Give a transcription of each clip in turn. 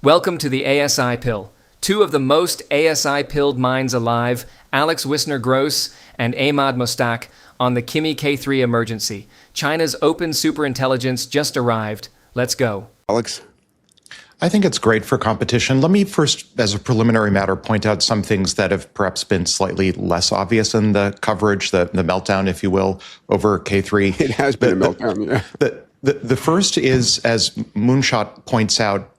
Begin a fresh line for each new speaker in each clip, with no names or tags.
Welcome to the ASI Pill. Two of the most ASI-pilled minds alive, Alex Wissner-Gross and Emad Mostaque, on the Kimi K3 emergency. China's open superintelligence just arrived. Let's go.
Alex?
I think it's great for competition. Let me first, as a preliminary matter, point out some things that have perhaps been slightly less obvious in the coverage, the meltdown, if you will, over K3.
It has been a meltdown, yeah.
The first is, as Moonshot points out,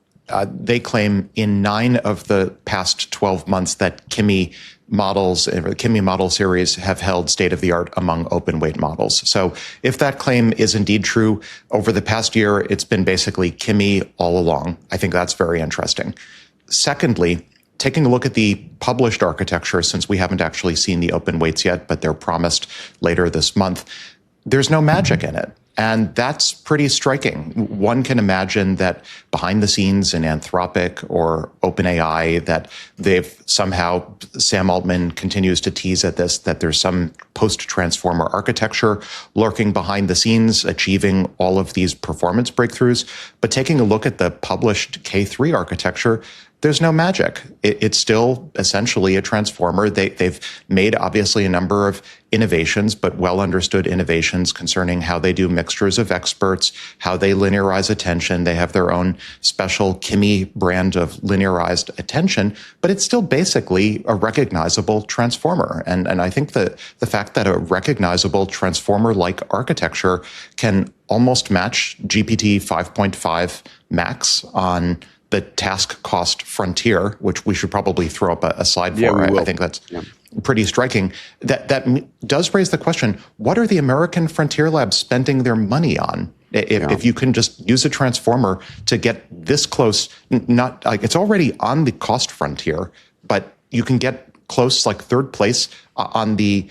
they claim in 9 of the past 12 months that Kimi models, the Kimi model series, have held state-of-the-art among open-weight models. So if that claim is indeed true, over the past year, it's been basically Kimi all along. I think that's very interesting. Secondly, taking a look at the published architecture, since we haven't actually seen the open weights yet, but they're promised later this month, there's no magic in it. And that's pretty striking. One can imagine that behind the scenes in Anthropic or OpenAI, that they've somehow, Sam Altman continues to tease at this, that there's some post-transformer architecture lurking behind the scenes, achieving all of these performance breakthroughs. But taking a look at the published K3 architecture, there's no magic. It's still essentially a transformer. They've made, obviously, a number of innovations, but well understood innovations concerning how they do mixtures of experts, how they linearize attention. They have their own special Kimi brand of linearized attention, but it's still basically a recognizable transformer. And I think that the fact that a recognizable transformer-like architecture can almost match GPT 5.5 Max on the task cost frontier, which we should probably throw up a slide for.
Yeah,
I think that's pretty striking. That does raise the question, what are the American frontier labs spending their money on? If you can just use a transformer to get this close, not like it's already on the cost frontier, but you can get close, like third place on the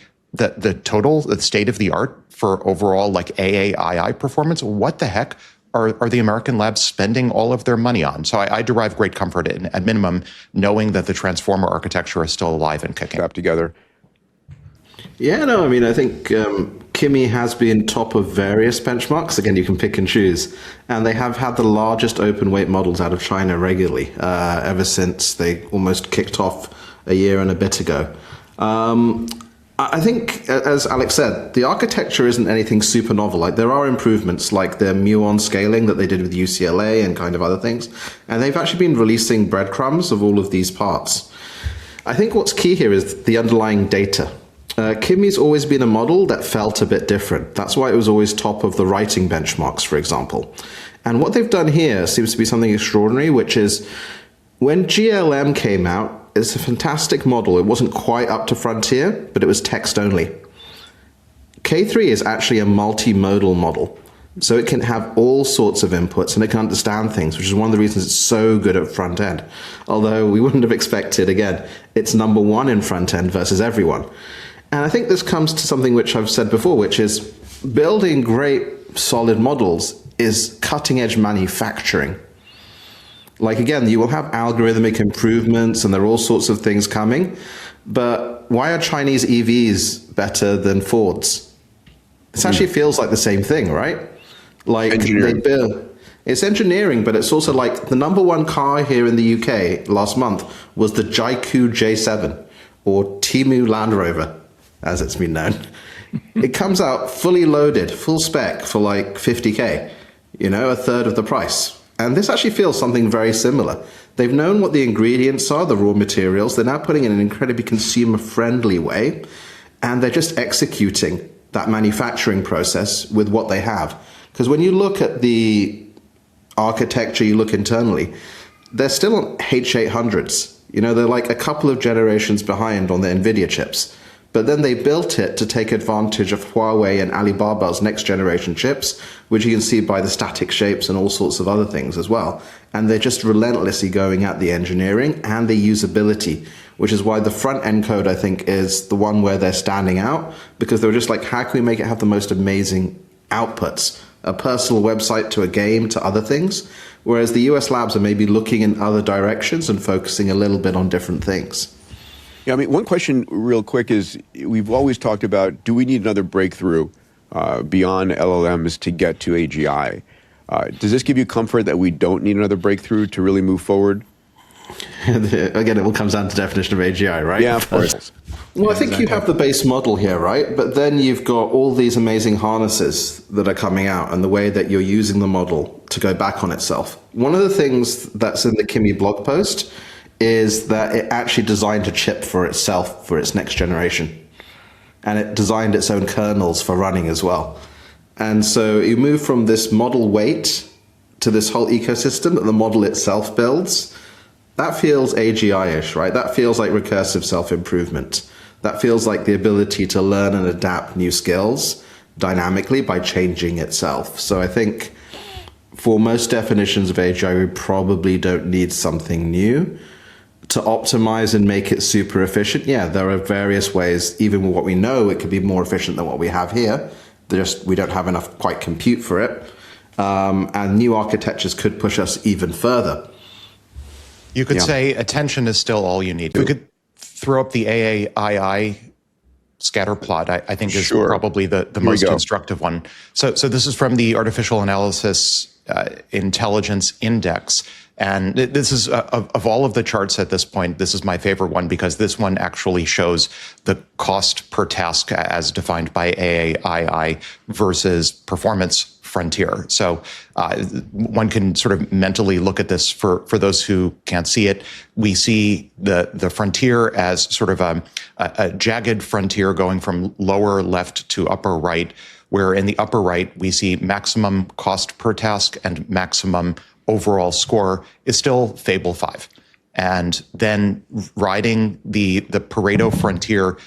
total, the state of the art for overall like AAII performance. What the heck are the American labs spending all of their money on? So I derive great comfort in, at minimum, knowing that the transformer architecture is still alive and kicking.
Strapped together.
Yeah, no, I mean, I think Kimi has been top of various benchmarks. Again, you can pick and choose. And they have had the largest open weight models out of China regularly ever since they almost kicked off a year and a bit ago. I think, as Alex said, the architecture isn't anything super novel. Like, there are improvements, like the muon scaling that they did with UCLA and kind of other things. And they've actually been releasing breadcrumbs of all of these parts. I think what's key here is the underlying data. Kimi's always been a model that felt a bit different. That's why it was always top of the writing benchmarks, for example. And what they've done here seems to be something extraordinary, which is when GLM came out, it's a fantastic model. It wasn't quite up to frontier, but it was text only. K3 is actually a multimodal model. So it can have all sorts of inputs and it can understand things, which is one of the reasons it's so good at front end. Although we wouldn't have expected, again, it's number one in front end versus everyone. And I think this comes to something which I've said before, which is building great solid models is cutting edge manufacturing. Like, again, you will have algorithmic improvements and there are all sorts of things coming, but why are Chinese EVs better than Fords? It actually feels like the same thing, right? Like they build, it's engineering, but it's also like the number one car here in the UK last month was the Jaiku J7 or Timu Land Rover, as it's been known. It comes out fully loaded, full spec for like 50K, you know, a third of the price. And this actually feels something very similar. They've known what the ingredients are, the raw materials. They're now putting it in an incredibly consumer-friendly way, and they're just executing that manufacturing process with what they have. Because when you look at the architecture, you look internally, they're still on H800s. You know, they're like a couple of generations behind on the NVIDIA chips. But then they built it to take advantage of Huawei and Alibaba's next generation chips, which you can see by the static shapes and all sorts of other things as well. And they're just relentlessly going at the engineering and the usability, which is why the front end code, I think, is the one where they're standing out, because they were just like, how can we make it have the most amazing outputs? A personal website to a game to other things, whereas the US labs are maybe looking in other directions and focusing a little bit on different things.
Yeah, I mean, one question real quick is, we've always talked about, do we need another breakthrough beyond LLMs to get to AGI? Does this give you comfort that we don't need another breakthrough to really move forward?
Again, it all comes down to definition of AGI, right?
Yeah, of course.
Well, I think you have the base model here, right? But then you've got all these amazing harnesses that are coming out and the way that you're using the model to go back on itself. One of the things that's in the Kimi blog post is that it actually designed a chip for itself for its next generation. And it designed its own kernels for running as well. And so you move from this model weight to this whole ecosystem that the model itself builds. That feels AGI-ish, right? That feels like recursive self-improvement. That feels like the ability to learn and adapt new skills dynamically by changing itself. So I think for most definitions of AGI, we probably don't need something new. To optimize and make it super efficient, yeah, there are various ways. Even with what we know, it could be more efficient than what we have here. We don't have enough quite compute for it. And new architectures could push us even further.
You could say attention is still all you need. We could throw up the AAII scatter plot, I think is probably the most constructive one. So this is from the Artificial Analysis Intelligence Index. And this is, of all of the charts at this point, this is my favorite one because this one actually shows the cost per task as defined by AAII versus performance frontier. So one can sort of mentally look at this for those who can't see it. We see the frontier as sort of a jagged frontier going from lower left to upper right, where in the upper right, we see maximum cost per task and maximum overall score is still Fable 5. And then riding the Pareto frontier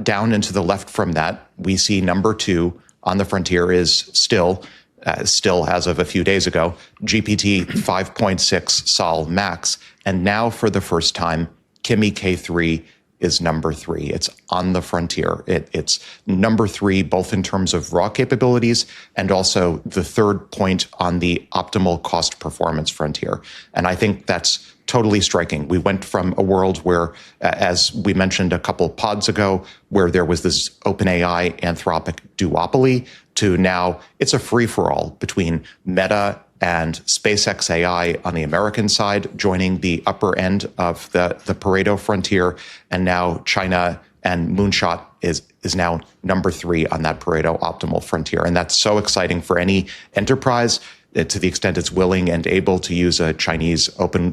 down into the left from that, we see number 2 on the frontier is still as of a few days ago, GPT 5.6 Sol Max. And now for the first time, Kimi K3 is number 3. It's on the frontier. It's number 3, both in terms of raw capabilities and also the third point on the optimal cost performance frontier. And I think that's totally striking. We went from a world where, as we mentioned a couple pods ago, where there was this OpenAI Anthropic duopoly to now it's a free-for-all between Meta and SpaceX AI on the American side, joining the upper end of the Pareto frontier. And now China and Moonshot is now number 3 on that Pareto optimal frontier. And that's so exciting for any enterprise to the extent it's willing and able to use a Chinese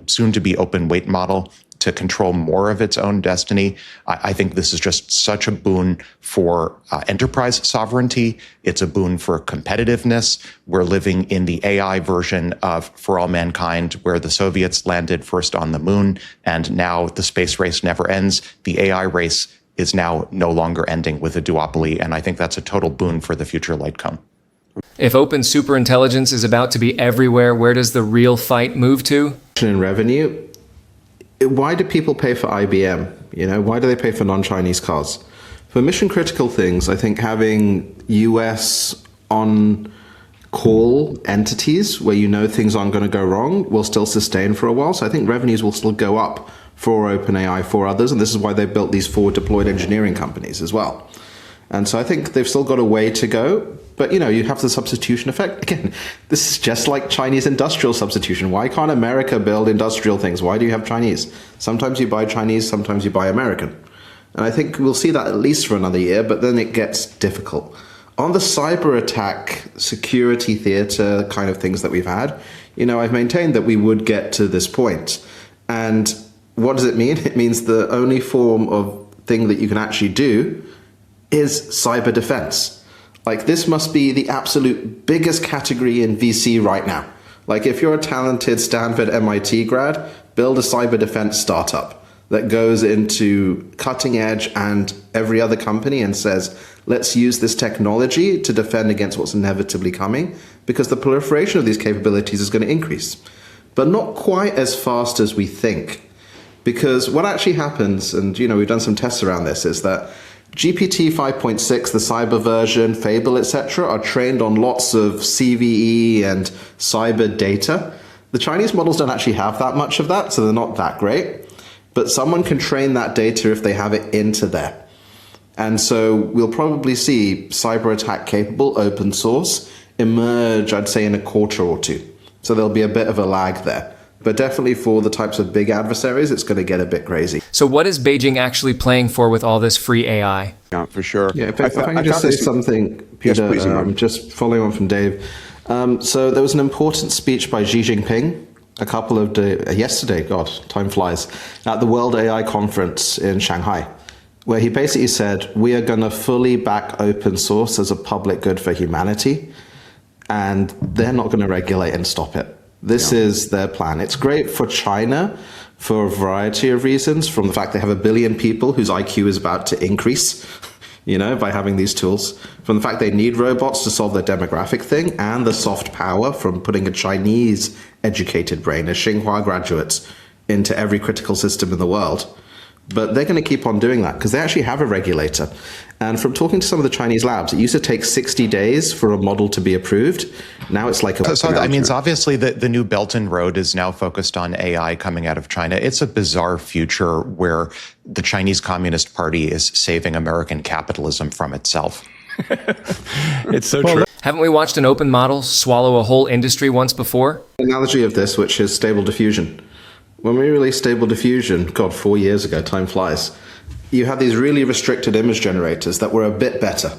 soon-to-be open weight model to control more of its own destiny. I think this is just such a boon for enterprise sovereignty. It's a boon for competitiveness. We're living in the AI version of For All Mankind, where the Soviets landed first on the moon, and now the space race never ends. The AI race is now no longer ending with a duopoly, and I think that's a total boon for the future Litecoin.
If open superintelligence is about to be everywhere, where does the real fight move to?
In revenue, why do people pay for IBM? Why do they pay for non-Chinese cars? For mission critical things, I think having US on-call entities where things aren't going to go wrong will still sustain for a while. So I think revenues will still go up for OpenAI, for others. And this is why they built these forward deployed engineering companies as well. And so I think they've still got a way to go. But, you have the substitution effect. Again, this is just like Chinese industrial substitution. Why can't America build industrial things? Why do you have Chinese? Sometimes you buy Chinese, sometimes you buy American. And I think we'll see that at least for another year, but then it gets difficult. On the cyber attack, security theater kind of things that we've had, I've maintained that we would get to this point. And what does it mean? It means the only form of thing that you can actually do is cyber defense. Like, this must be the absolute biggest category in VC right now. Like, if you're a talented Stanford MIT grad, build a cyber defense startup that goes into cutting edge and every other company and says, let's use this technology to defend against what's inevitably coming, because the proliferation of these capabilities is going to increase, but not quite as fast as we think. Because what actually happens, and we've done some tests around this, is that GPT 5.6, the cyber version, Fable, etc., are trained on lots of CVE and cyber data. The Chinese models don't actually have that much of that, so they're not that great. But someone can train that data if they have it into there. And so we'll probably see cyber attack capable open source emerge, I'd say, in a quarter or two. So there'll be a bit of a lag there. But definitely for the types of big adversaries, it's going to get a bit crazy.
So what is Beijing actually playing for with all this free AI?
Yeah, for sure.
Yeah, if I can just say something, Peter,
yes, please,
just following on from Dave. So there was an important speech by Xi Jinping a couple of days, yesterday, God, time flies, at the World AI Conference in Shanghai, where he basically said, we are going to fully back open source as a public good for humanity, and they're not going to regulate and stop it. This is their plan. It's great for China for a variety of reasons, from the fact they have 1 billion people whose IQ is about to increase, by having these tools, from the fact they need robots to solve their demographic thing, and the soft power from putting a Chinese educated brain, as Tsinghua graduates, into every critical system in the world. But they're going to keep on doing that because they actually have a regulator. And from talking to some of the Chinese labs, it used to take 60 days for a model to be approved. Now it's like
So that means obviously the new Belt and Road is now focused on AI coming out of China. It's a bizarre future where the Chinese Communist Party is saving American capitalism from itself.
It's so true.
Haven't we watched an open model swallow a whole industry once before?
Analogy of this, which is Stable Diffusion. When we released Stable Diffusion, 4 years ago, time flies, you had these really restricted image generators that were a bit better,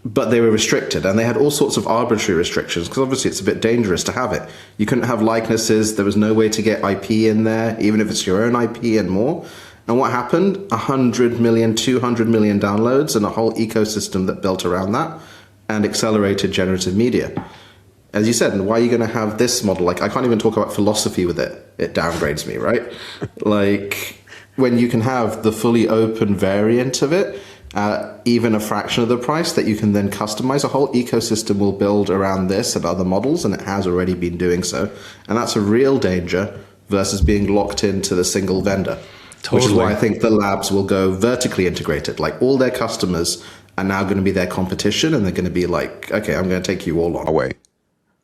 but they were restricted, and they had all sorts of arbitrary restrictions, because obviously it's a bit dangerous to have it. You couldn't have likenesses, there was no way to get IP in there, even if it's your own IP and more. And what happened? 100 million, 200 million downloads, and a whole ecosystem that built around that, and accelerated generative media. As you said, why are you going to have this model? I can't even talk about philosophy with it. It downgrades me, right? When you can have the fully open variant of it, even a fraction of the price that you can then customize, a whole ecosystem will build around this and other models, and it has already been doing so. And that's a real danger versus being locked into the single vendor. Totally. Which is why I think the labs will go vertically integrated. All their customers are now going to be their competition, and they're going to be like, okay, I'm going to take you all on.
Away.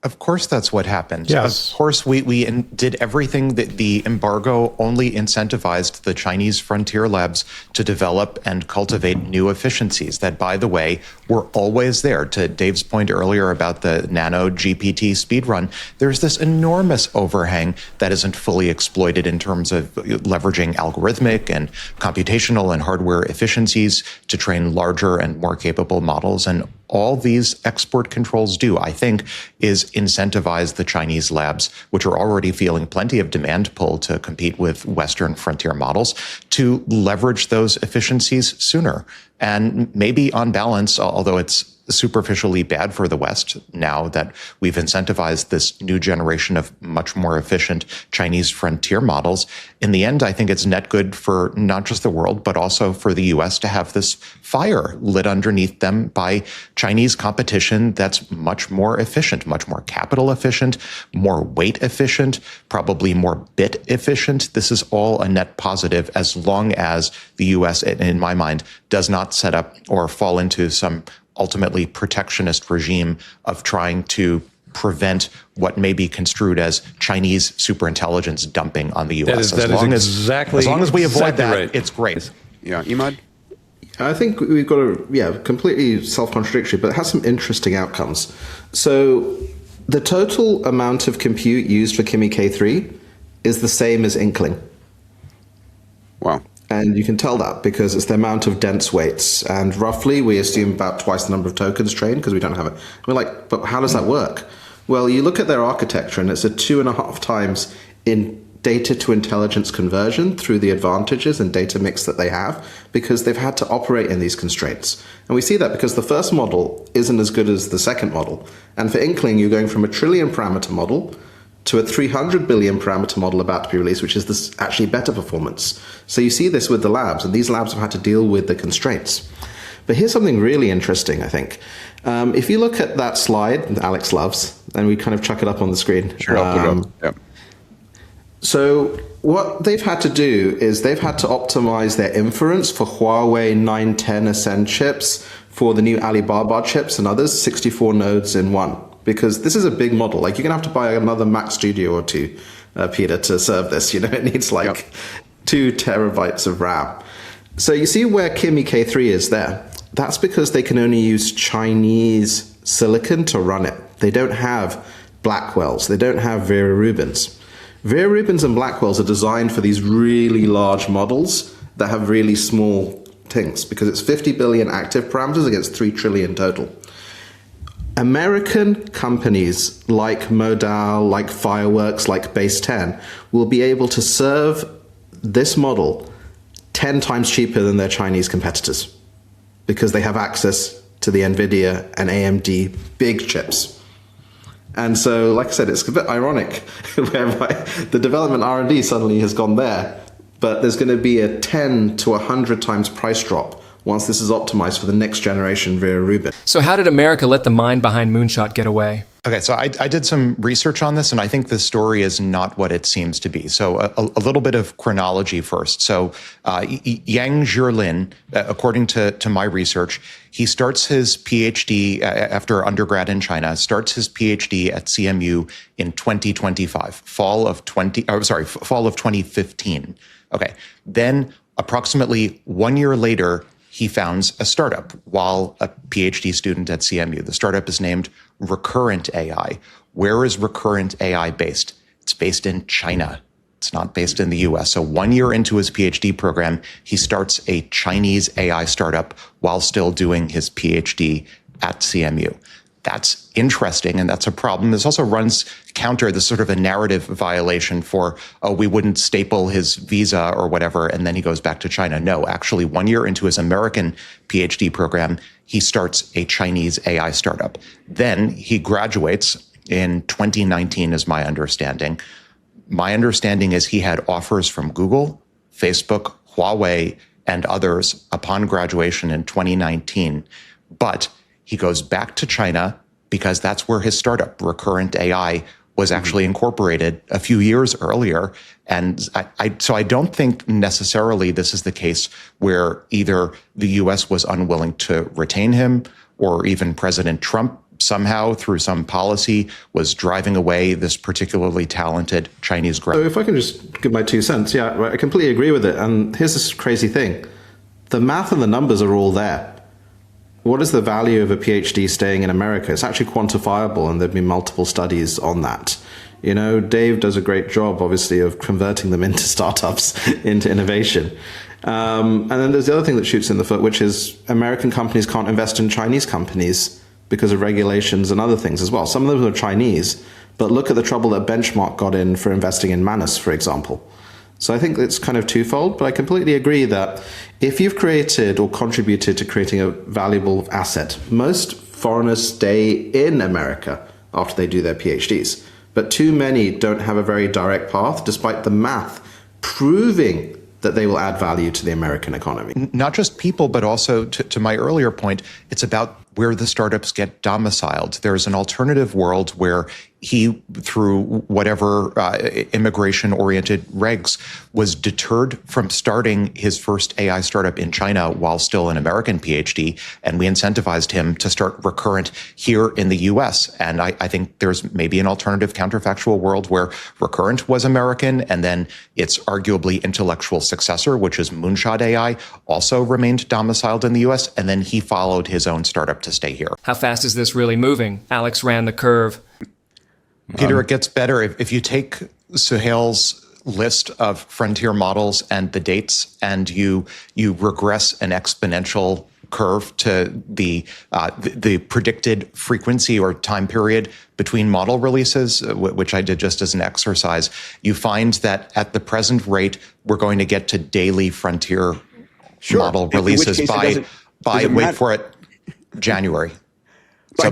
Of course, that's what happened.
Yes.
Of course, we did everything that the embargo only incentivized the Chinese frontier labs to develop and cultivate new efficiencies that, by the way, were always there. To Dave's point earlier about the nano GPT speedrun, there's this enormous overhang that isn't fully exploited in terms of leveraging algorithmic and computational and hardware efficiencies to train larger and more capable models. And all these export controls do, I think, is incentivize the Chinese labs, which are already feeling plenty of demand pull to compete with Western frontier models, to leverage those efficiencies sooner. And maybe on balance, although it's superficially bad for the West now that we've incentivized this new generation of much more efficient Chinese frontier models, in the end, I think it's net good for not just the world, but also for the US to have this fire lit underneath them by Chinese competition that's much more efficient, much more capital efficient, more weight efficient, probably more bit efficient. This is all a net positive as long as the US, in my mind, does not set up or fall into some ultimately protectionist regime of trying to prevent what may be construed as Chinese superintelligence dumping on the U.S. As long as we avoid that, right. It's great.
Yeah, Emad?
I think we've got completely self-contradictory, but it has some interesting outcomes. So the total amount of compute used for Kimi K3 is the same as Inkling.
Wow.
And you can tell that because it's the amount of dense weights. And roughly, we assume about twice the number of tokens trained because we don't have it. We're like, but how does that work? Well, you look at their architecture, and it's a 2.5 times in data to intelligence conversion through the advantages and data mix that they have, because they've had to operate in these constraints. And we see that because the first model isn't as good as the second model. And for Inkling, you're going from a 1 trillion parameter model to a 300 billion parameter model about to be released, which is this actually better performance. So you see this with the labs, and these labs have had to deal with the constraints. But here's something really interesting, I think. If you look at that slide that Alex loves, and we kind of chuck it up on the screen.
Sure, I'll put it up. Yep.
So what they've had to do is they've had to optimize their inference for Huawei 910 Ascend chips, for the new Alibaba chips and others, 64 nodes in one. Because this is a big model. You're going to have to buy another Mac Studio or two, Peter, to serve this. It needs 2 terabytes of RAM. So you see where Kimi K3 is there. That's because they can only use Chinese silicon to run it. They don't have Blackwells. They don't have Vera Rubins. Vera Rubins and Blackwells are designed for these really large models that have really small things, because it's 50 billion active parameters against 3 trillion total. American companies like Modal, like Fireworks, like Base 10 will be able to serve this model 10 times cheaper than their Chinese competitors, because they have access to the NVIDIA and AMD big chips. And so, like I said, it's a bit ironic whereby the development R&D suddenly has gone there, but there's going to be a 10 to 100 times price drop once this is optimized for the next generation Vera Rubin.
So how did America let the mind behind Moonshot get away?
Okay, so I did some research on this, and I think the story is not what it seems to be. So a little bit of chronology first. So Yang Zhilin, according to my research, he starts his PhD after undergrad in China, starts his PhD at CMU in 2025, fall of 2015. Okay, then approximately 1 year later, he founds a startup while a PhD student at CMU. The startup is named Recurrent AI. Where is Recurrent AI based? It's based in China. It's not based in the US. So 1 year into his PhD program, he starts a Chinese AI startup while still doing his PhD at CMU. That's interesting, and that's a problem. This also runs counter this sort of a narrative violation for, oh, we wouldn't staple his visa or whatever, and then he goes back to China. No, actually, 1 year into his American PhD program, he starts a Chinese AI startup. Then he graduates in 2019, is my understanding. My understanding is he had offers from Google, Facebook, Huawei, and others upon graduation in 2019, but he goes back to China because that's where his startup, Recurrent AI, was actually incorporated a few years earlier. And so I don't think necessarily this is the case where either the US was unwilling to retain him, or even President Trump somehow through some policy was driving away this particularly talented Chinese grad.
So if I can just give my 2 cents, yeah, right, I completely agree with it. And here's this crazy thing. The math and the numbers are all there. What is the value of a PhD staying in America? It's actually quantifiable, and there've been multiple studies on that. You know, Dave does a great job, obviously, of converting them into startups, into innovation. And then there's the other thing that shoots in the foot, which is American companies can't invest in Chinese companies because of regulations and other things as well. Some of them are Chinese, but look at the trouble that Benchmark got in for investing in Manus, for example. So I think it's kind of twofold, but I completely agree that if you've created or contributed to creating a valuable asset, most foreigners stay in America after they do their PhDs. But too many don't have a very direct path, despite the math proving that they will add value to the American economy.
Not just people, but also to my earlier point, it's about where the startups get domiciled. There's an alternative world where he, through whatever immigration-oriented regs, was deterred from starting his first AI startup in China while still an American PhD, and we incentivized him to start Recurrent here in the US. And I think there's maybe an alternative counterfactual world where Recurrent was American, and then its arguably intellectual successor, which is Moonshot AI, also remained domiciled in the US, and then he followed his own startup to stay here.
How fast is this really moving? Alex ran the curve.
Peter, it gets better. If you take Suhail's list of frontier models and the dates, and you regress an exponential curve to the predicted frequency or time period between model releases, which I did just as an exercise, you find that at the present rate, we're going to get to daily frontier model releases by wait for it, January. By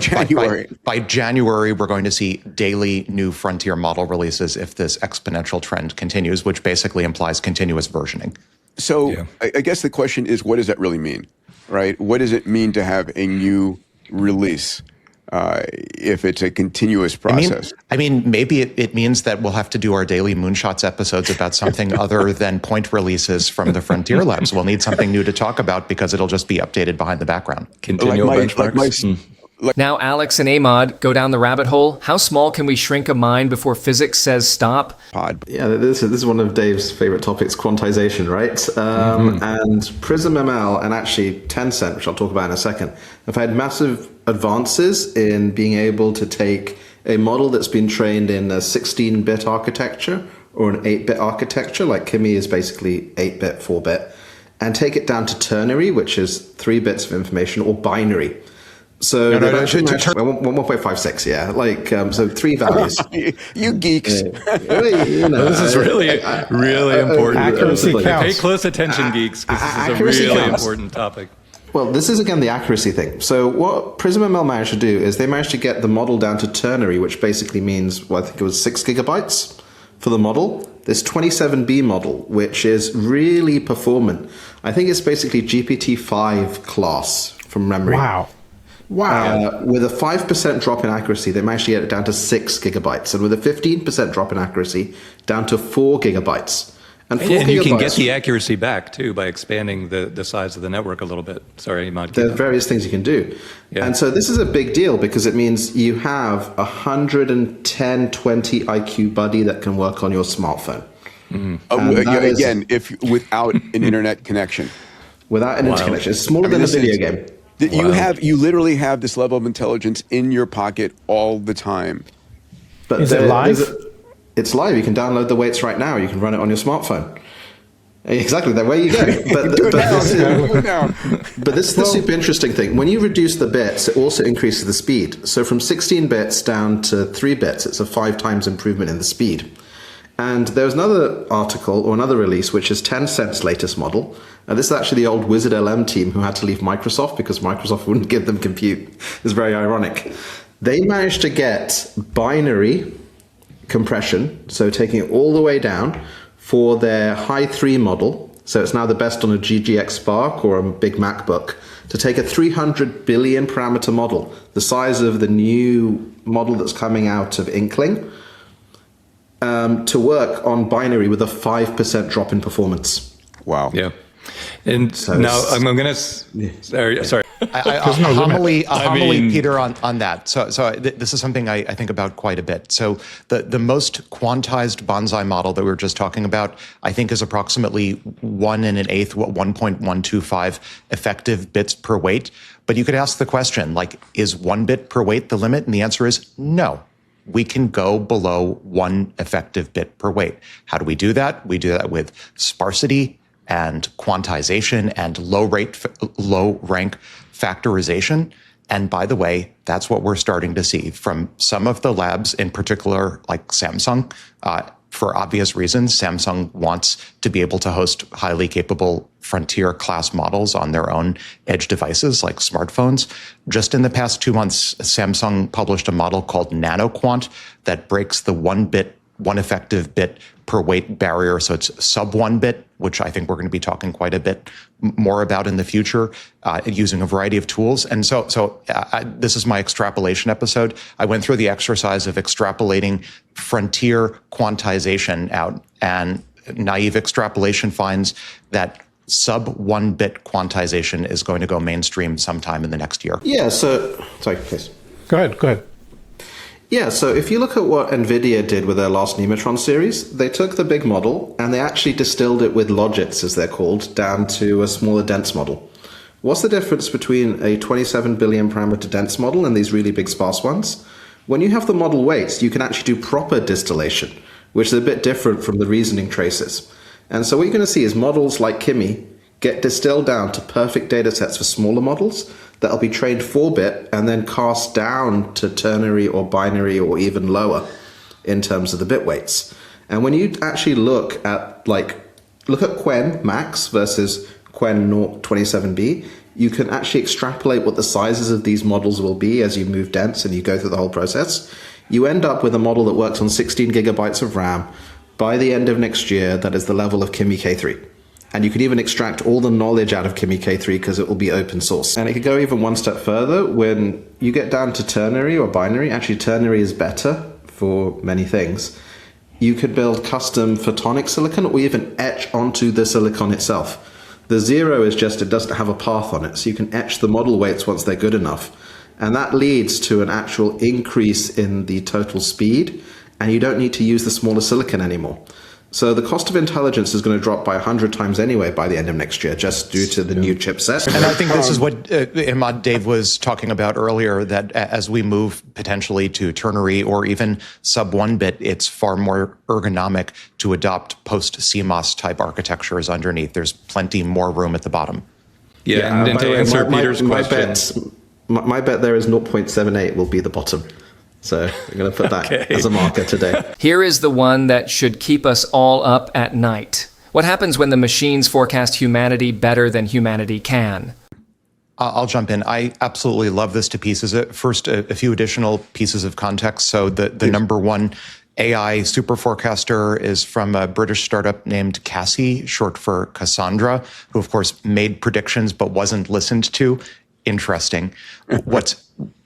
January, we're going to see daily new frontier model releases if this exponential trend continues, which basically implies continuous versioning.
So yeah. I guess the question is, what does that really mean, right? What does it mean to have a new release if it's a continuous process?
I mean, maybe it means that we'll have to do our daily Moonshots episodes about something other than point releases from the Frontier Labs. We'll need something new to talk about because it'll just be updated behind the background.
Continual benchmarks.
Now Alex and Emad go down the rabbit hole. How small can we shrink a mind before physics says stop?
Yeah, this is one of Dave's favorite topics, quantization, right? And Prism ML and actually Tencent, which I'll talk about in a second, have had massive advances in being able to take a model that's been trained in a 16-bit architecture or an 8-bit architecture, like Kimi is basically 8-bit, 4-bit, and take it down to ternary, which is 3 bits of information, or binary. So 1.56, yeah, so 3 values.
You geeks.
This is really important.
Accuracy counts.
Pay close attention, geeks, because this is a really important topic.
Well, this is, again, the accuracy thing. So what Prism ML managed to do is they managed to get the model down to ternary, which basically means, I think it was 6 gigabytes for the model. This 27B model, which is really performant. I think it's basically GPT-5 class from memory.
Wow.
With a 5% drop in accuracy, they managed to get it down to 6 gigabytes. And with a 15% drop in accuracy, down to 4 gigabytes. And
you can get the accuracy back, too, by expanding the size of the network a little bit. Sorry, Emad.
There are various things you can do. Yeah. And so this is a big deal because it means you have 110-20 IQ buddy that can work on your smartphone.
Again, if without an internet connection.
Without an internet connection. It's smaller than a video game.
You literally have this level of intelligence in your pocket all the time.
But
is it live?
It's live. You can download the weights right now. You can run it on your smartphone. Exactly. There you go. But this is the super interesting thing. When you reduce the bits, it also increases the speed. So from 16 bits down to 3 bits, it's a 5 times improvement in the speed. And there's another article or another release, which is Tencent's latest model. And this is actually the old Wizard LM team who had to leave Microsoft because Microsoft wouldn't give them compute. It's very ironic. They managed to get binary compression, so taking it all the way down for their High 3 model. So it's now the best on a GGX Spark or a big MacBook to take a 300 billion parameter model, the size of the new model that's coming out of Inkling, to work on binary with a 5% drop in performance.
Wow.
Yeah. And so now I'm going to... Sorry.
homily, Peter, on that. So this is something I think about quite a bit. So the most quantized bonsai model that we were just talking about, I think, is approximately 1 1.125 effective bits per weight. But you could ask the question, is 1 bit per weight the limit? And the answer is no. We can go below 1 effective bit per weight. How do we do that? We do that with sparsity and quantization and low rank factorization. And by the way, that's what we're starting to see from some of the labs, in particular, like Samsung. For obvious reasons, Samsung wants to be able to host highly capable frontier class models on their own edge devices like smartphones. Just in the past 2 months, Samsung published a model called NanoQuant that breaks the 1 effective bit per weight barrier. So it's sub 1 bit, which I think we're going to be talking quite a bit more about in the future, using a variety of tools. And so this is my extrapolation episode. I went through the exercise of extrapolating frontier quantization out, and naive extrapolation finds that sub 1 bit quantization is going to go mainstream sometime in the next year.
Yeah. So, sorry, please.
Go ahead.
Yeah, so if you look at what NVIDIA did with their last Nematron series, they took the big model and they actually distilled it with logits, as they're called, down to a smaller dense model. What's the difference between a 27 billion parameter dense model and these really big sparse ones? When you have the model weights, you can actually do proper distillation, which is a bit different from the reasoning traces. And so what you're going to see is models like Kimi get distilled down to perfect data sets for smaller models that'll be trained 4-bit and then cast down to ternary or binary or even lower in terms of the bit weights. And when you actually look at Quen Max versus Quen 27B, you can actually extrapolate what the sizes of these models will be as you move dense and you go through the whole process. You end up with a model that works on 16 gigabytes of RAM by the end of next year that is the level of Kimi K3. And you can even extract all the knowledge out of Kimi K3 because it will be open source. And it could go even one step further. When you get down to ternary or binary, actually ternary is better for many things. You could build custom photonic silicon or even etch onto the silicon itself. The 0 is just it doesn't have a path on it. So you can etch the model weights once they're good enough. And that leads to an actual increase in the total speed, and you don't need to use the smaller silicon anymore. So the cost of intelligence is going to drop by 100 times anyway by the end of next year, just due to the new chipset.
And I think this is what Dave was talking about earlier, that as we move potentially to ternary or even sub-1 bit, it's far more ergonomic to adopt post-CMOS type architectures underneath. There's plenty more room at the bottom.
Yeah, and to answer Peter's question.
My bet there is 0.78 will be the bottom. So I'm going to put that as a marker today.
Here is the one that should keep us all up at night. What happens when the machines forecast humanity better than humanity can?
I'll jump in. I absolutely love this to pieces. First, a few additional pieces of context. So the number one AI super forecaster is from a British startup named Cassie, short for Cassandra, who of course made predictions but wasn't listened to. Interesting.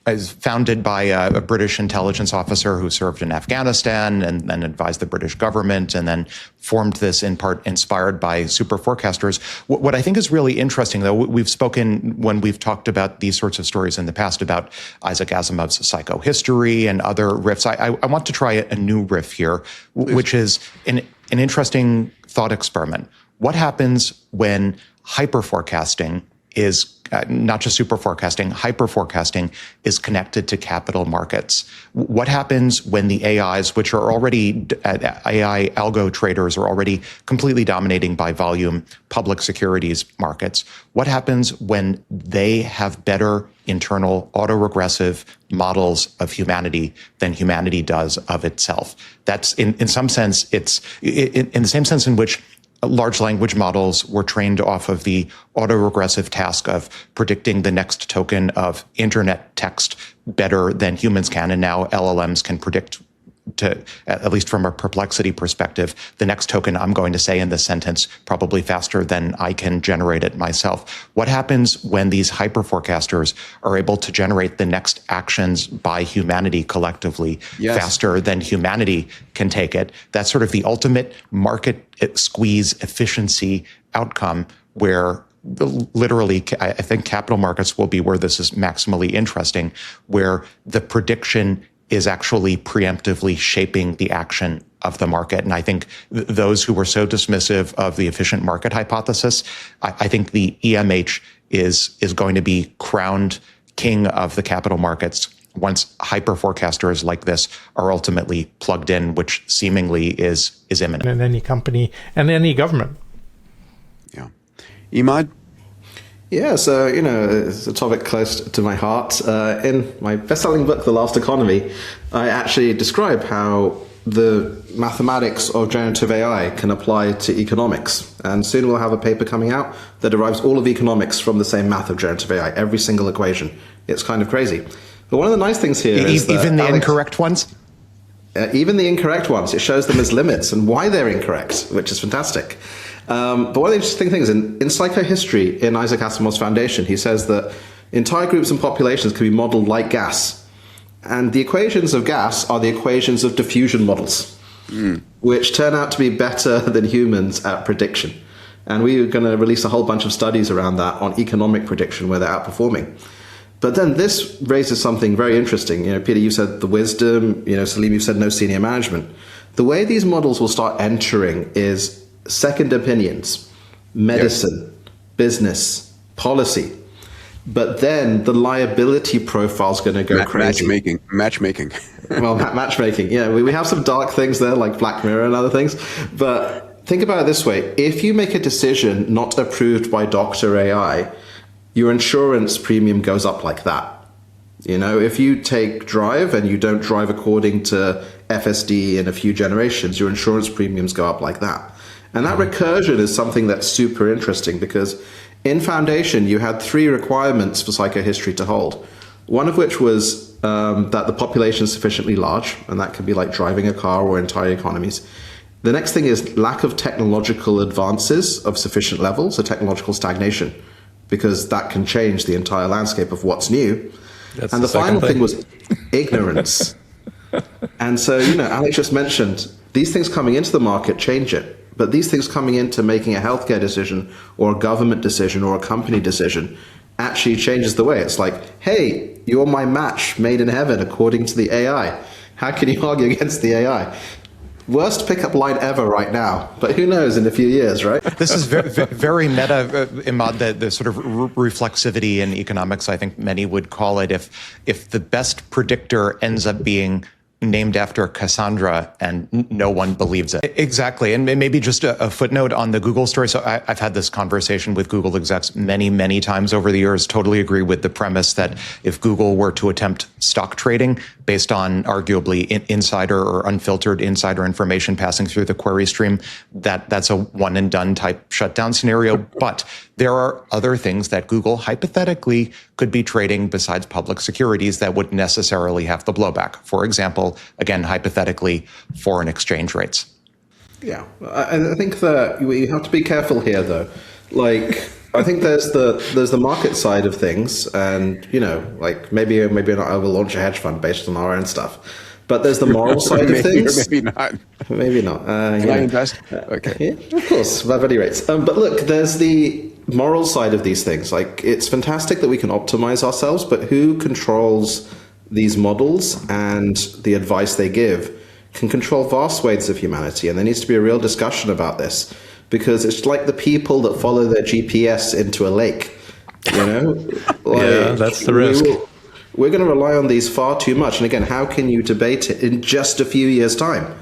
Is founded by a British intelligence officer who served in Afghanistan and then advised the British government, and then formed this in part inspired by super forecasters. What I think is really interesting, though, we've spoken when we've talked about these sorts of stories in the past about Isaac Asimov's psychohistory and other riffs. I want to try a new riff here, which is an interesting thought experiment. What happens when hyperforecasting is not just super forecasting, hyper forecasting is connected to capital markets? What happens when the AIs, which are already, AI algo traders are already completely dominating by volume public securities markets? What happens when they have better internal autoregressive models of humanity than humanity does of itself? That's in some sense, it's in the same sense in which large language models were trained off of the autoregressive task of predicting the next token of internet text better than humans can. And now LLMs can predict, to at least from a perplexity perspective, the next token I'm going to say in this sentence probably faster than I can generate it myself. What happens when these hyper forecasters are able to generate the next actions by humanity collectively faster than humanity can take it? That's sort of the ultimate market squeeze efficiency outcome, where literally, I think capital markets will be where this is maximally interesting, where the prediction is actually preemptively shaping the action of the market. And I think those who were so dismissive of the efficient market hypothesis, I think the EMH is going to be crowned king of the capital markets once hyper forecasters like this are ultimately plugged in, which seemingly is imminent.
In any company and any government.
Yeah. Emad?
Yeah, so, it's a topic close to my heart. In my best-selling book, The Last Economy, I actually describe how the mathematics of generative AI can apply to economics. And soon we'll have a paper coming out that derives all of economics from the same math of generative AI, every single equation. It's kind of crazy. But one of the nice things here is that
even the incorrect ones?
Even the incorrect ones, it shows them as limits and why they're incorrect, which is fantastic. But one of the interesting things, in psychohistory, in Isaac Asimov's Foundation, he says that entire groups and populations can be modeled like gas. And the equations of gas are the equations of diffusion models, which turn out to be better than humans at prediction. And we're going to release a whole bunch of studies around that on economic prediction where they're outperforming. But then this raises something very interesting. Peter, you said the wisdom, Salim, you said no senior management. The way these models will start entering is second opinions, medicine, business, policy. But then the liability profile is going to go crazy.
Matchmaking.
Well, matchmaking. Yeah, we have some dark things there, like Black Mirror and other things. But think about it this way. If you make a decision not approved by Dr. AI, your insurance premium goes up like that. If you take drive and you don't drive according to FSD in a few generations, your insurance premiums go up like that. And that recursion is something that's super interesting, because in Foundation, you had 3 requirements for psychohistory to hold. One of which was that the population is sufficiently large, and that could be like driving a car or entire economies. The next thing is lack of technological advances of sufficient level, so technological stagnation, because that can change the entire landscape of what's new. And the final thing was ignorance. And so, Alex just mentioned, these things coming into the market change it. But these things coming into making a healthcare decision or a government decision or a company decision actually changes the way. It's like, hey, you're my match made in heaven according to the AI. How can you argue against the AI? Worst pickup line ever right now, but who knows in a few years, right?
This is very meta, Emad, the sort of reflexivity in economics, I think many would call it. If the best predictor ends up being named after Cassandra and no one believes it. Exactly. And maybe just a footnote on the Google story. So I've had this conversation with Google execs many, many times over the years. Totally agree with the premise that if Google were to attempt stock trading based on arguably insider or unfiltered insider information passing through the query stream, that's a one and done type shutdown scenario. But there are other things that Google hypothetically could be trading besides public securities that wouldn't necessarily have the blowback. For example, again, hypothetically, foreign exchange rates.
Yeah, I think that you have to be careful here, though. Like, I think there's the market side of things, and like maybe not. I will launch a hedge fund based on our own stuff. But there's the moral side of things.
Maybe not.
Maybe not.
Can I invest? Okay.
Yeah, of course, at any rates. But look, there's the moral side of these things. Like, it's fantastic that we can optimize ourselves, but who controls these models and the advice they give can control vast swathes of humanity. And there needs to be a real discussion about this, because it's like the people that follow their GPS into a lake.
Yeah, that's the risk.
We're going to rely on these far too much. And again, how can you debate it in just a few years' time?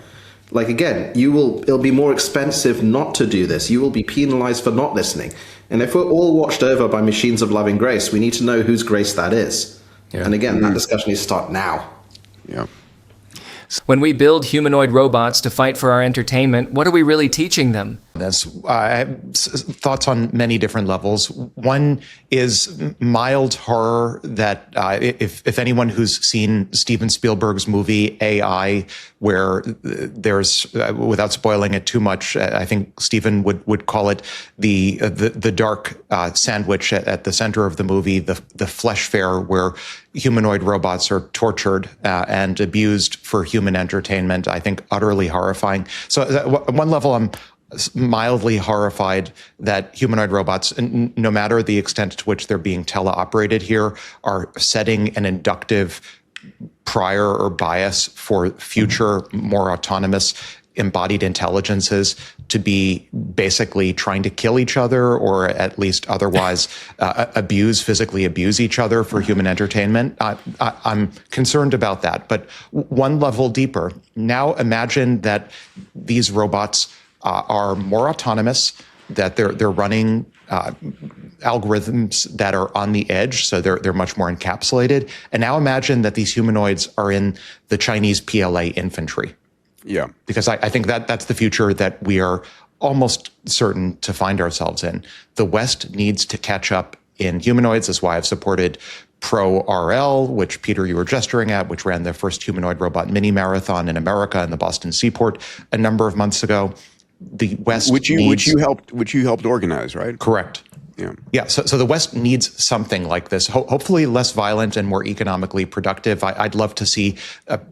Like, again, it'll be more expensive not to do this. You will be penalized for not listening. And if we're all watched over by machines of loving grace, we need to know whose grace that is. Yeah. And again, that discussion needs to start now.
Yeah.
When we build humanoid robots to fight for our entertainment, what are we really teaching them?
I have thoughts on many different levels. One is mild horror that if anyone who's seen Steven Spielberg's movie AI, where there's, without spoiling it too much, I think Steven would call it the dark sandwich at the center of the movie, the flesh fair, where humanoid robots are tortured and abused for human entertainment. I think utterly horrifying. So at one level, I'm mildly horrified that humanoid robots, no matter the extent to which they're being teleoperated here, are setting an inductive prior or bias for future, more autonomous embodied intelligences to be basically trying to kill each other, or at least otherwise physically abuse each other for human entertainment. I'm concerned about that. But one level deeper, now imagine that these robots are more autonomous, that they're running algorithms that are on the edge, so they're much more encapsulated. And now imagine that these humanoids are in the Chinese PLA infantry.
Yeah. Because
I think that's the future that we are almost certain to find ourselves in. The West needs to catch up in humanoids. That's why I've supported Pro-RL, which, Peter, you were gesturing at, which ran the first humanoid robot mini marathon in America in the Boston seaport a number of months ago. The West
which you helped organize, right?
Correct. Yeah. So the West needs something like this, hopefully less violent and more economically productive. I'd love to see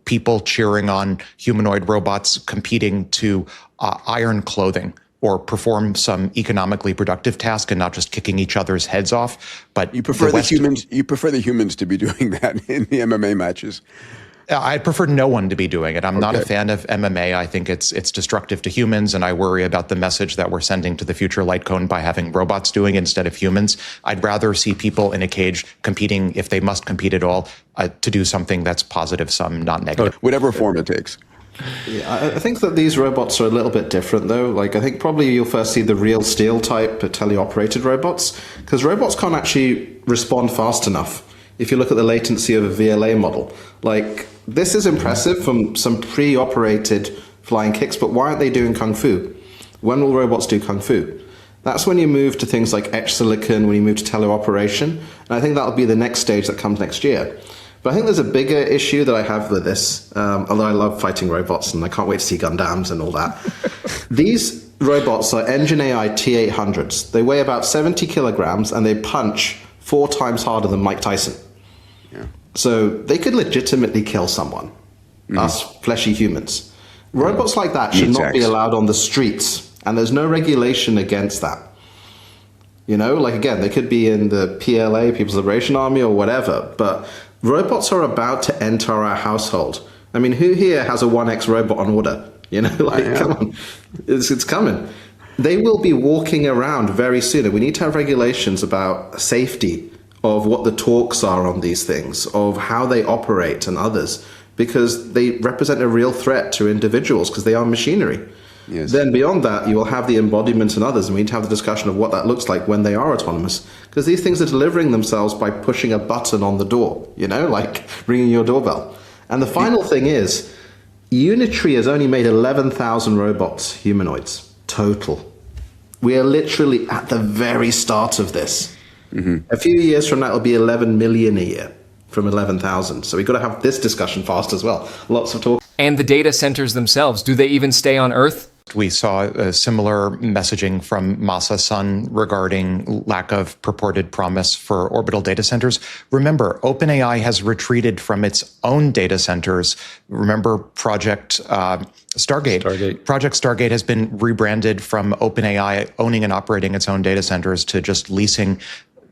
people cheering on humanoid robots competing to iron clothing or perform some economically productive task and not just kicking each other's heads off. But
you prefer the humans to be doing that in the MMA matches.
I prefer no one to be doing it. I'm not a fan of MMA. I think it's destructive to humans, and I worry about the message that we're sending to the future light cone by having robots doing it instead of humans. I'd rather see people in a cage competing, if they must compete at all, to do something that's positive sum, not negative.
Whatever form it takes.
Yeah, I think that these robots are a little bit different, though. Like, I think probably you'll first see the real steel type teleoperated robots, because robots can't actually respond fast enough. If you look at the latency of a VLA model, like, this is impressive from some pre-operated flying kicks, but why aren't they doing Kung Fu? When will robots do Kung Fu? That's when you move to things like etch silicon, when you move to teleoperation, and I think that'll be the next stage that comes next year. But I think there's a bigger issue that I have with this, although I love fighting robots and I can't wait to see Gundams and all that. These robots are Engine AI T800s. They weigh about 70 kilograms and they punch 4 times harder than Mike Tyson.
Yeah.
So they could legitimately kill someone, us fleshy humans. Robots like that should not be allowed on the streets, and there's no regulation against that. Like, again, they could be in the PLA, People's Liberation Army, or whatever, but Robots are about to enter our household. I mean, who here has a 1X robot on order? You know, like, come on, it's coming. They will be walking around very soon. And we need to have regulations about safety of what the torques are on these things, of how they operate and others, because they represent a real threat to individuals because they are machinery.
Yes.
Then beyond that, you will have the embodiment and others, and we need to have the discussion of what that looks like when they are autonomous, because these things are delivering themselves by pushing a button on the door, you know, like ringing your doorbell. And the final thing is, Unitree has only made 11,000 robots, humanoids, total. We are literally at the very start of this. A few years from now, it'll be 11 million a year from 11,000. So we've got to have this discussion fast as well. Lots of talk.
And the data centers themselves, do they even stay on Earth?
We saw a similar messaging from Masa Son regarding lack of purported promise for orbital data centers. Remember, OpenAI has retreated from its own data centers. Remember Project Stargate. Project Stargate has been rebranded from OpenAI owning and operating its own data centers to just leasing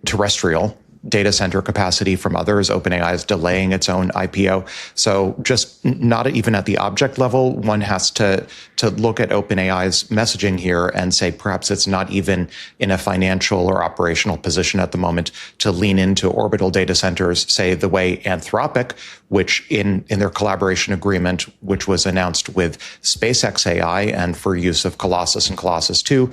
terrestrial data center capacity from others. OpenAI is delaying its own IPO. So just not even at the object level, one has to look at OpenAI's messaging here and say perhaps it's not even in a financial or operational position at the moment to lean into orbital data centers, say the way Anthropic, which in their collaboration agreement, which was announced with SpaceX AI and for use of Colossus and Colossus 2,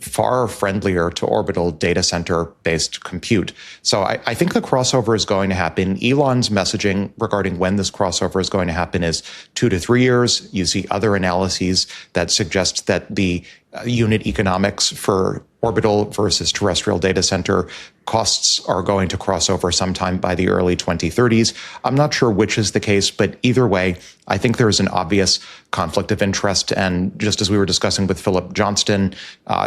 far friendlier to orbital data center-based compute. So I think the crossover is going to happen. Elon's messaging regarding when this crossover is going to happen is 2 to 3 years. You see other analyses that suggest that the unit economics for orbital versus terrestrial data center costs are going to cross over sometime by the early 2030s. I'm not sure which is the case, but either way, I think there is an obvious conflict of interest. And just as we were discussing with Philip Johnston,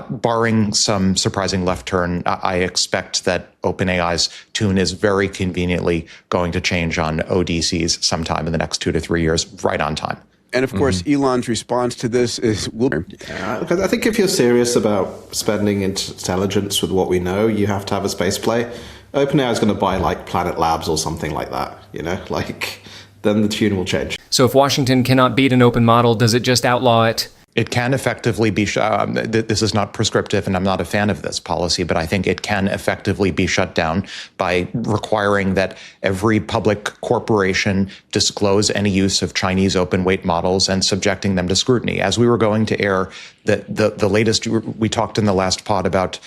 barring some surprising left turn, I expect that OpenAI's tune is very conveniently going to change on ODCs sometime in the next 2 to 3 years, right on time.
And of course, Elon's response to this is,
Because I think if you're serious about spending intelligence with what we know, you have to have a space play. OpenAI is going to buy like Planet Labs or something like that, you know, like then the tune will change.
So if Washington cannot beat an open model, does it just outlaw it?
It can effectively be, this is not prescriptive and I'm not a fan of this policy, but I think it can effectively be shut down by requiring that every public corporation disclose any use of Chinese open weight models and subjecting them to scrutiny. As we were going to air, the latest, we talked in the last pod about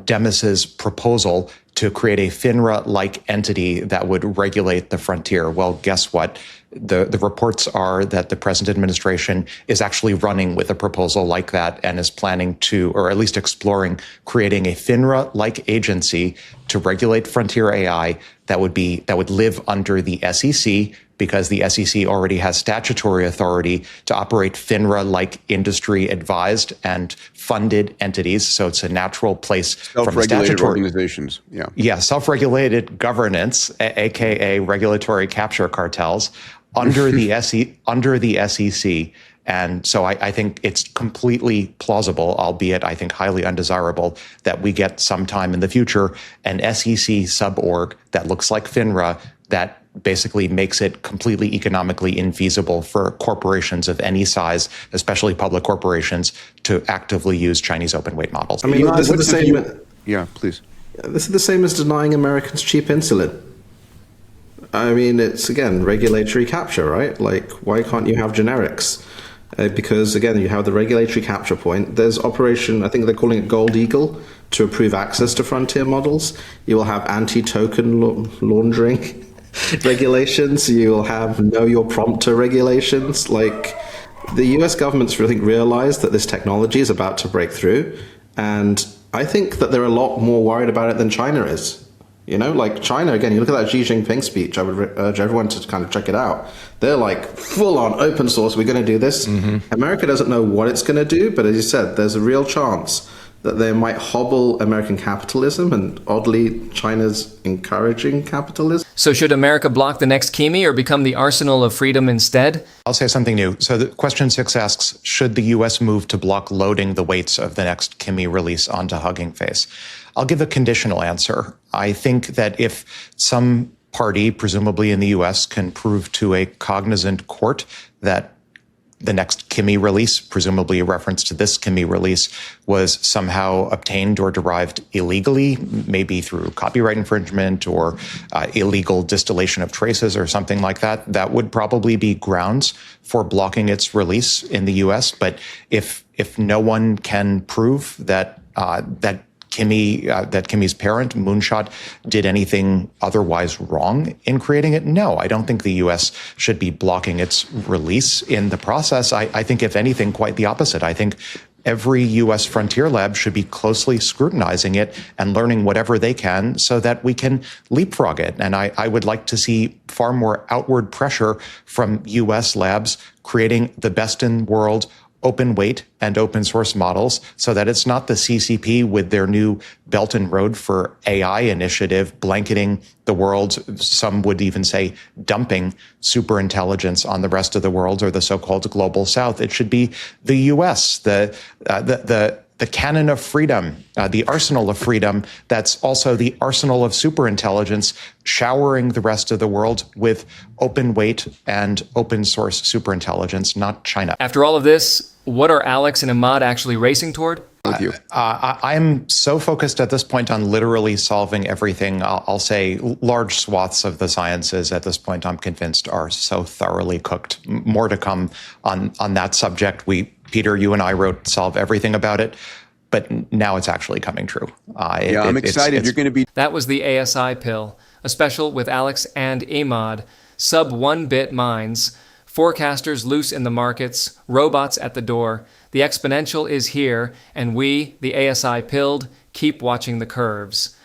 Demis's proposal to create a FINRA-like entity that would regulate the frontier. Well, guess what? The reports are that the present administration is actually running with a proposal like that and is planning to, or at least exploring, creating a FINRA-like agency to regulate frontier AI that would live under the SEC, because the SEC already has statutory authority to operate FINRA-like industry-advised and funded entities. So it's a natural place from
self-regulated organizations.
Yeah, self-regulated governance, aka regulatory capture cartels, under the SEC. And so I think it's completely plausible, albeit I think highly undesirable, that we get sometime in the future an SEC sub-org that looks like FINRA that basically makes it completely economically infeasible for corporations of any size, especially public corporations, to actively use Chinese open weight models.
I mean, this is the same.
Please.
This is the same as denying Americans cheap insulin. I mean, it's, again, regulatory capture, right? Like, why can't you have generics? Because, again, you have the regulatory capture point. There's Operation, I think they're calling it Gold Eagle, to approve access to frontier models. You will have anti-token laundering regulations. You will have know your prompter regulations. Like, the US government's, I think, realized that this technology is about to break through. And I think that they're a lot more worried about it than China is. You know, like China, again, you look at that Xi Jinping speech, I would urge everyone to kind of check it out. They're like full on open source, we're going to do this. America doesn't know what it's going to do, but as you said, there's a real chance that they might hobble American capitalism, and oddly, China's encouraging capitalism.
So should America block the next Kimi or become the arsenal of freedom instead?
I'll say something new. So the question 6 asks, should the U.S. move to block loading the weights of the next Kimi release onto Hugging Face? I'll give a conditional answer. I think that if some party, presumably in the US, can prove to a cognizant court that the next Kimi release, presumably a reference to this Kimi release, was somehow obtained or derived illegally, maybe through copyright infringement or illegal distillation of traces or something like that, that would probably be grounds for blocking its release in the US. But if no one can prove that Kimi's parent, Moonshot, did anything otherwise wrong in creating it, no, I don't think the U.S. should be blocking its release in the process. I think, if anything, quite the opposite. I think every U.S. frontier lab should be closely scrutinizing it and learning whatever they can so that we can leapfrog it. And I would like to see far more outward pressure from U.S. labs creating the best in world open weight and open source models, so that it's not the CCP with their new Belt and Road for AI initiative blanketing the world. Some would even say dumping superintelligence on the rest of the world, or the so-called global South. It should be the US, the cannon of freedom, the arsenal of freedom. That's also the arsenal of superintelligence, showering the rest of the world with open weight and open source superintelligence, not China.
After all of this, what are Alex and Emad actually racing toward?
With you.
I'm so focused at this point on literally solving everything. I'll say large swaths of the sciences at this point, I'm convinced, are so thoroughly cooked. More to come on that subject. Peter, you and I wrote Solve Everything about it, but now it's actually coming true.
I'm excited. You're going to be...
That was the ASI Pill, a special with Alex and Emad, sub-1-bit minds, forecasters loose in the markets, robots at the door. The exponential is here, and we, the ASI Pilled, keep watching the curves.